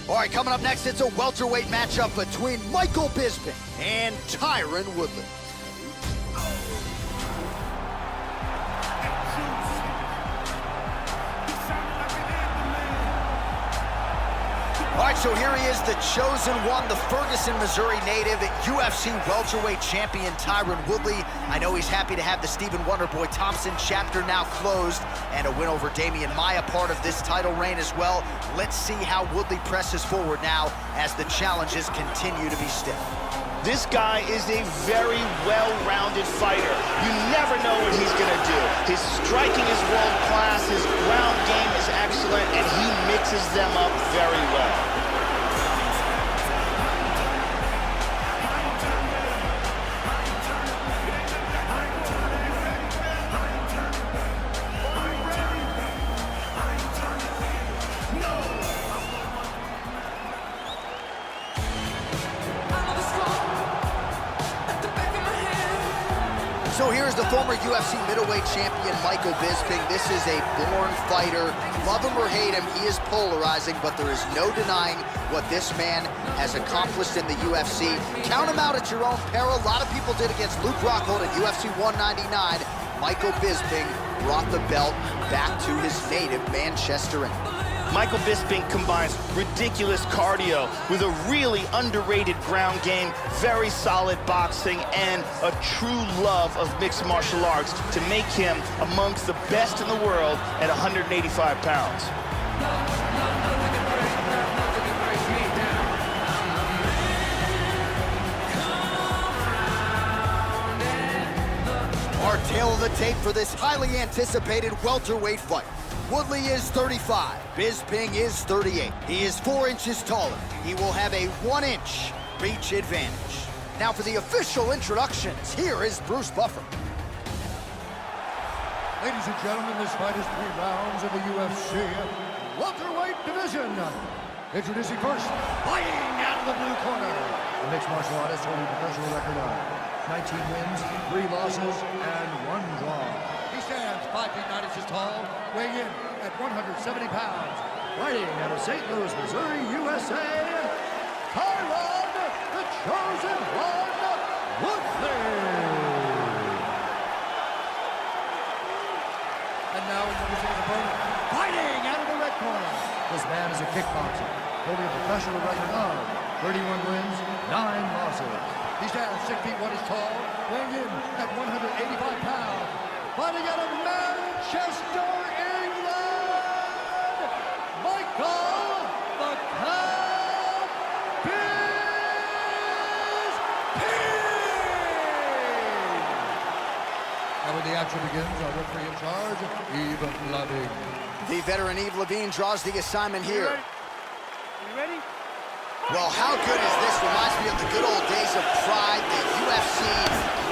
All right, coming up next, it's a welterweight matchup between Michael Bisping and Tyron Woodley. All right, so here he is, the chosen one, the Ferguson, Missouri native, UFC welterweight champion Tyron Woodley. I know he's happy to have the Stephen Wonderboy Thompson chapter now closed, and a win over Damian Maia part of this title reign as well. Let's see how Woodley presses forward now as the challenges continue to be stiff. This guy is a very well-rounded fighter. You never know what he's gonna do. His striking is world-class, his ground game is excellent, and he mixes them up very well. So here's the former UFC middleweight champion, Michael Bisping. This is a born fighter. Love him or hate him, he is polarizing, but there is no denying what this man has accomplished in the UFC. Count him out at your own peril. A lot of people did against Luke Rockhold at UFC 199. Michael Bisping brought the belt back to his native Manchester, England. Michael Bisping combines ridiculous cardio with a really underrated ground game, very solid boxing, and a true love of mixed martial arts to make him amongst the best in the world at 185 pounds. Our tail of the tape for this highly anticipated welterweight fight. Woodley is 35, Bisping is 38. He is 4 inches taller. He will have a 1-inch reach advantage. Now for the official introductions, here is Bruce Buffer. Ladies and gentlemen, this fight is 3 rounds in the UFC welterweight division. Introducing first, fighting out of the blue corner, the mixed martial artist holding a professional record of 19 wins, 3 losses, and 1 draw. He stands 5 feet 9 inches tall, weighing in at 170 pounds. Fighting out of St. Louis, Missouri, USA, Tyron, the chosen one, Woodley. And now introducing his opponent, fighting out of the red corner. This man is a kickboxer, holding a professional record of 31 wins, 9 losses. He stands 6 feet 1 inches tall, weighing in at 185 pounds. Fighting out of Manchester, England, Michael the Cow Bisping. And when the action begins, our referee in charge, Yves Lavigne. The veteran Yves Lavigne draws the assignment here. You ready? Well, how good is this? Reminds me of the good old days of Pride, the UFC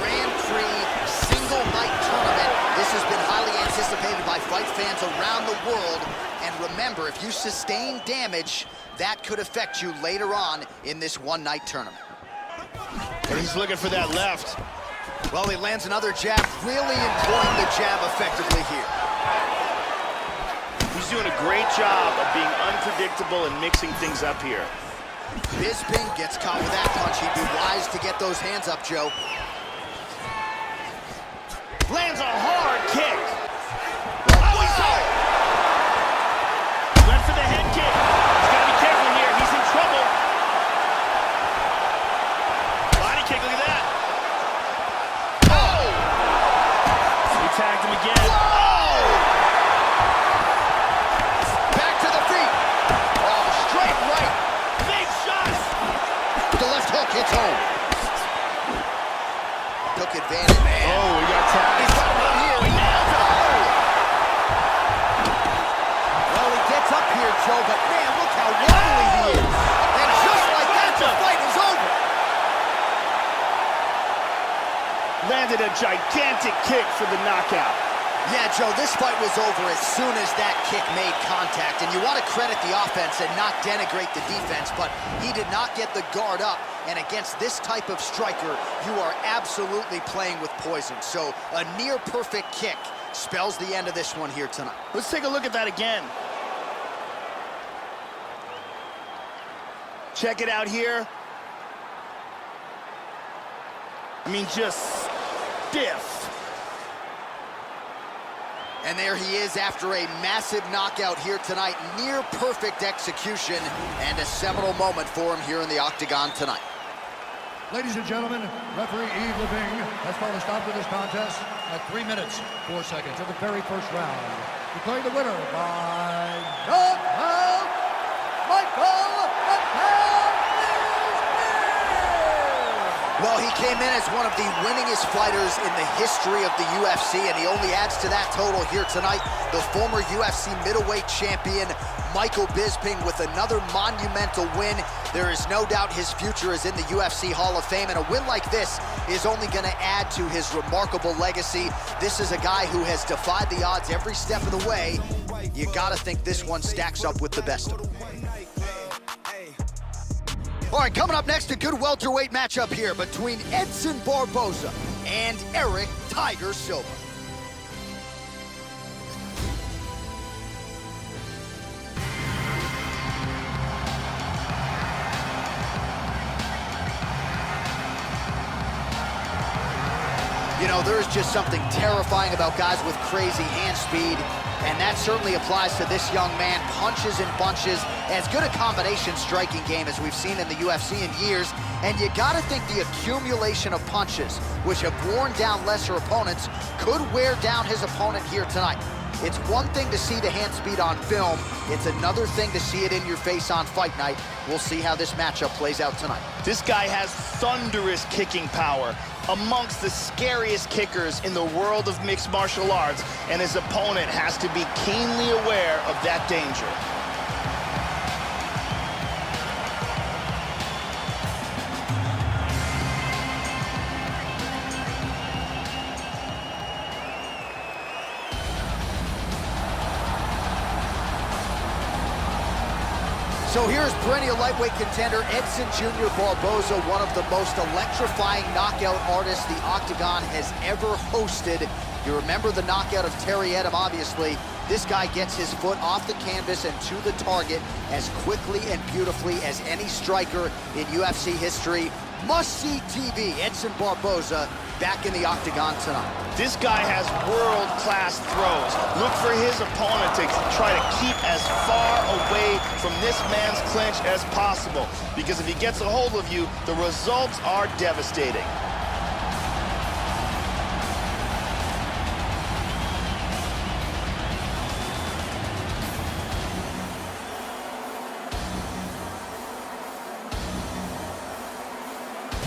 Grand Prix single night tournament. This has been highly anticipated by fight fans around the world. And remember, if you sustain damage, that could affect you later on in this one-night tournament. And he's looking for that left. Well, he lands another jab, really employing the jab effectively here. He's doing a great job of being unpredictable and mixing things up here. Bisping gets caught with that punch. He'd be wise to get those hands up, Joe. Lands a hard kick. Oh, he's hurt! Went for the head kick. He's got to be careful here. He's in trouble. Body kick, look at that. Oh! He tagged him again. Oh! Back to the feet. Oh, straight right. Big shot. The left hook hits home. Took advantage, man. Oh, he got tagged. He's got one here. He nails it. Oh! Well, he gets up here, Joe, but man, look how wobbly he is. And just like that, the fight is over. Landed a gigantic kick for the knockout. Yeah, Joe, this fight was over as soon as that kick made contact. And you want to credit the offense and not denigrate the defense, but he did not get the guard up. And against this type of striker, you are absolutely playing with poison. So a near-perfect kick spells the end of this one here tonight. Let's take a look at that again. Check it out here. I mean, just stiff. And there he is after a massive knockout here tonight. Near perfect execution and a seminal moment for him here in the octagon tonight. Ladies and gentlemen, referee Yves Leving has called a stop to this contest at 3 minutes, 4 seconds of the very first round. Declaring the winner by knockout, Michael Bisbing! Well, he came in as one of the winningest fighters in the history of the UFC, and he only adds to that total here tonight. The former UFC middleweight champion, Michael Bisping, with another monumental win. There is no doubt his future is in the UFC Hall of Fame, and a win like this is only going to add to his remarkable legacy. This is a guy who has defied the odds every step of the way. You got to think this one stacks up with the best of them. All right, coming up next, a good welterweight matchup here between Edson Barboza and Eric Tiger Silva. You know, there is just something terrifying about guys with crazy hand speed, and that certainly applies to this young man. Punches and bunches, as good a combination striking game as we've seen in the UFC in years, and you gotta think the accumulation of punches, which have worn down lesser opponents, could wear down his opponent here tonight. It's one thing to see the hand speed on film, it's another thing to see it in your face on fight night. We'll see how this matchup plays out tonight. This guy has thunderous kicking power, amongst the scariest kickers in the world of mixed martial arts, and his opponent has to be keenly aware of that danger. So here's perennial lightweight contender Edson Jr. Barboza, one of the most electrifying knockout artists the Octagon has ever hosted. You remember the knockout of Terry Edom, obviously. This guy gets his foot off the canvas and to the target as quickly and beautifully as any striker in UFC history. Must-see TV, Edson Barboza back in the Octagon tonight. This guy has world-class throws. Look for his opponent to try to keep as far away from this man's clinch as possible, because if he gets a hold of you, the results are devastating.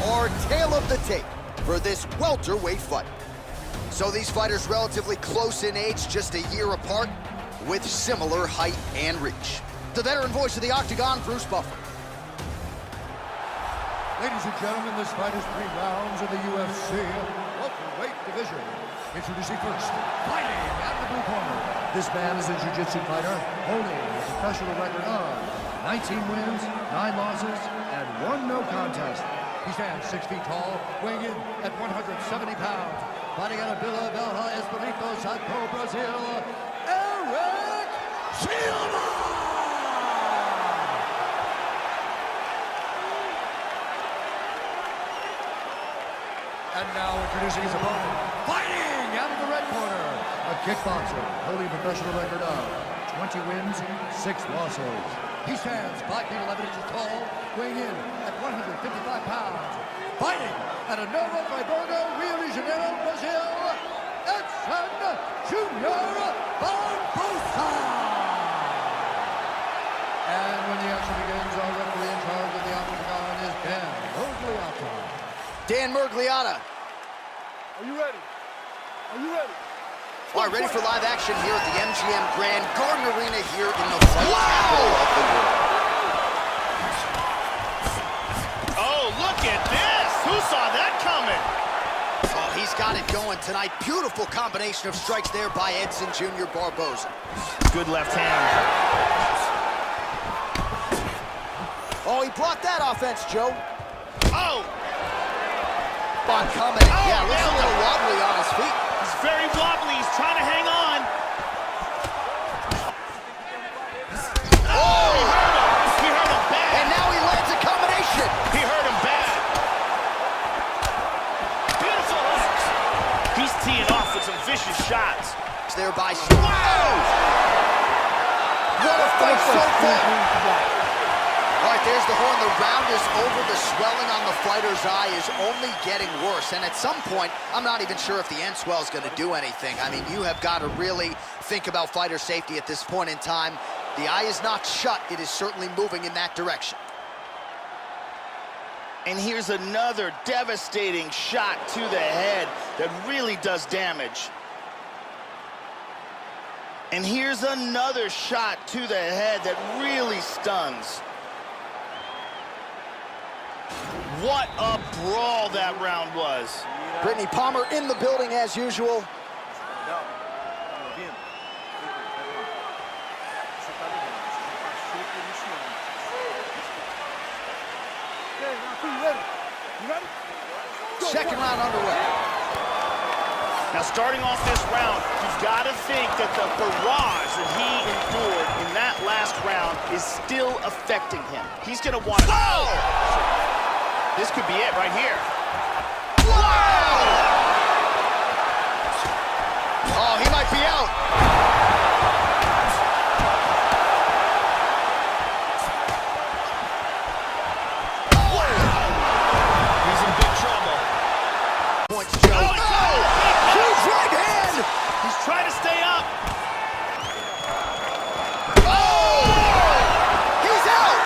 Our tale of the tape for this welterweight fight. So these fighters relatively close in age, just a year apart, with similar height and reach. The veteran voice of the Octagon, Bruce Buffer. Ladies and gentlemen, this fight is 3 rounds in the UFC welterweight division. Introducing first, fighting out of the blue corner. This man is a jiu-jitsu fighter, holding a professional record of 19 wins, 9 losses, and 1 no contest. He stands 6 feet tall, weighing in at 170 pounds. Fighting out of Vila Velha, Espírito Santo, Brazil, Eric Silva! And now introducing his opponent, fighting out of the red corner, a kickboxer holding a professional record of 20 wins, 6 losses. He stands 5 feet 11 inches tall, weighing in at 155 pounds. Fighting out of Nova Friburgo, Rio de Janeiro, Brazil, Edson Jr. Barboza. And when the action begins, our referee in charge of the Octagon is Dan Mergliata. Dan Mergliata. Are you ready? Are you ready? All right, ready for live action here at the MGM Grand Garden Arena here in the fight capital of the world. Oh, look at this! Who saw that coming? Oh, he's got it going tonight. Beautiful combination of strikes there by Edson Jr. Barboza. Good left hand. Oh, he brought that offense, Joe. Oh! On coming. Oh, Yeah, looks a little wobbly on his feet. He's very wobbly. He's trying to hang on. Oh! He hurt him. He hurt him bad. And now he lands a there by... Wow! What a fight so far! All right, there's the horn. The round is over. The swelling on the fighter's eye is only getting worse. And at some point, I'm not even sure if the end swell is going to do anything. I mean, you have got to really think about fighter safety at this point in time. The eye is not shut. It is certainly moving in that direction. And here's another devastating shot to the head that really does damage. And here's another shot to the head that really stuns. What a brawl that round was. Brittany Palmer in the building as usual. Second round underway. Now, starting off this round, you've got to think that the barrage that he endured in that last round is still affecting him. He's going to want to... Whoa! This could be it right here. Wow! Oh, he might be out. He's in big trouble. Points, Joe. Oh! Huge right hand! He's trying to stay up. Oh! He's out!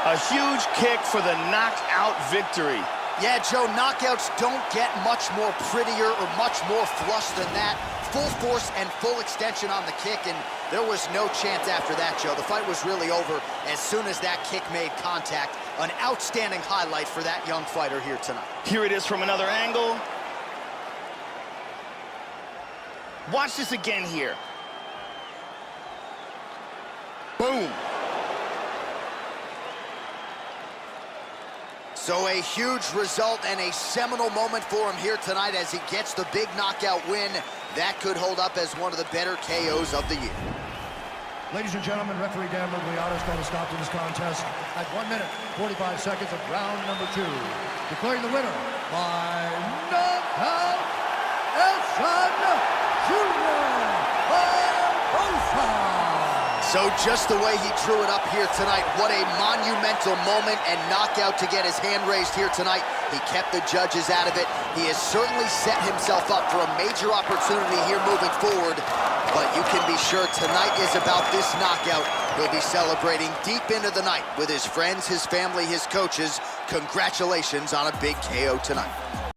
A huge kick for the knockout victory. Yeah, Joe, knockouts don't get much more prettier or much more flush than that. Full force and full extension on the kick, and there was no chance after that, Joe. The fight was really over as soon as that kick made contact. An outstanding highlight for that young fighter here tonight. Here it is from another angle. Watch this again here. Boom. So a huge result and a seminal moment for him here tonight as he gets the big knockout win. That could hold up as one of the better KOs of the year. Ladies and gentlemen, referee Dan Migliano is going to stop to this contest at 1 minute, 45 seconds of round number 2. Declaring the winner by knockout, Elson Jr. Barbosa. So just the way he drew it up here tonight, what a monumental moment and knockout to get his hand raised here tonight. He kept the judges out of it. He has certainly set himself up for a major opportunity here moving forward. But you can be sure tonight is about this knockout. He'll be celebrating deep into the night with his friends, his family, his coaches. Congratulations on a big KO tonight.